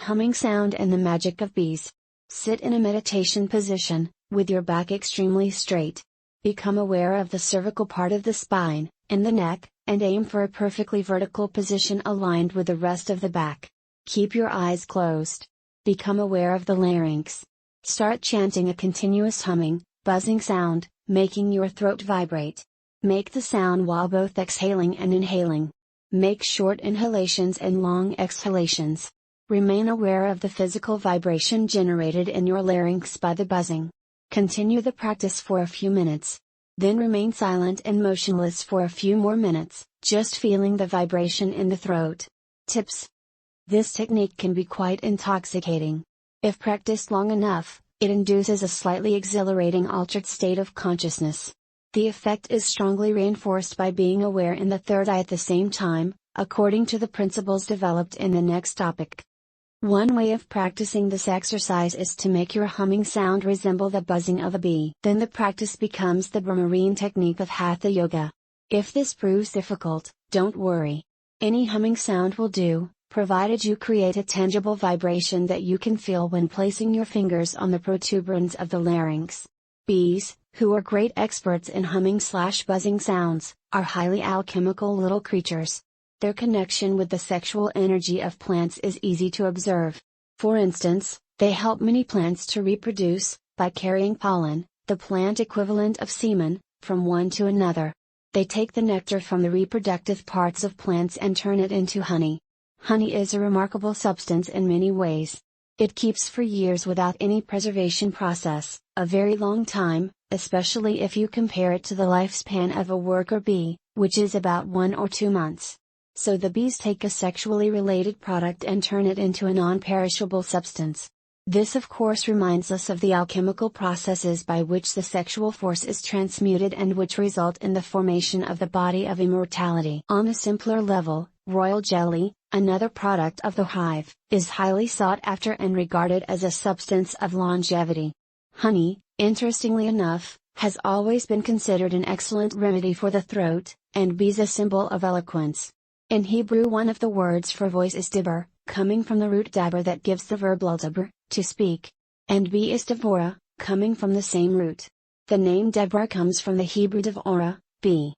Humming sound and the magic of bees. Sit in a meditation position, with your back extremely straight. Become aware of the cervical part of the spine, and the neck, and aim for a perfectly vertical position aligned with the rest of the back. Keep your eyes closed. Become aware of the larynx. Start chanting a continuous humming, buzzing sound, making your throat vibrate. Make the sound while both exhaling and inhaling. Make short inhalations and long exhalations. Remain aware of the physical vibration generated in your larynx by the buzzing. Continue the practice for a few minutes. Then remain silent and motionless for a few more minutes, just feeling the vibration in the throat. Tips. This technique can be quite intoxicating. If practiced long enough, it induces a slightly exhilarating altered state of consciousness. The effect is strongly reinforced by being aware in the third eye at the same time, according to the principles developed in the next topic. One way of practicing this exercise is to make your humming sound resemble the buzzing of a bee. Then the practice becomes the Brahmarine technique of Hatha Yoga. If this proves difficult, don't worry. Any humming sound will do, provided you create a tangible vibration that you can feel when placing your fingers on the protuberance of the larynx. Bees, who are great experts in humming/buzzing sounds, are highly alchemical little creatures. Their connection with the sexual energy of plants is easy to observe. For instance, they help many plants to reproduce, by carrying pollen, the plant equivalent of semen, from one to another. They take the nectar from the reproductive parts of plants and turn it into honey. Honey is a remarkable substance in many ways. It keeps for years without any preservation process, a very long time, especially if you compare it to the lifespan of a worker bee, which is about 1 or 2 months. So the bees take a sexually related product and turn it into a non-perishable substance. This of course reminds us of the alchemical processes by which the sexual force is transmuted and which result in the formation of the body of immortality. On a simpler level, royal jelly, another product of the hive, is highly sought after and regarded as a substance of longevity. Honey, interestingly enough, has always been considered an excellent remedy for the throat, and bees a symbol of eloquence. In Hebrew, one of the words for voice is dibur, coming from the root daber that gives the verb ldabr, to speak. And bee is devora, coming from the same root. The name Deborah comes from the Hebrew devorah, bee.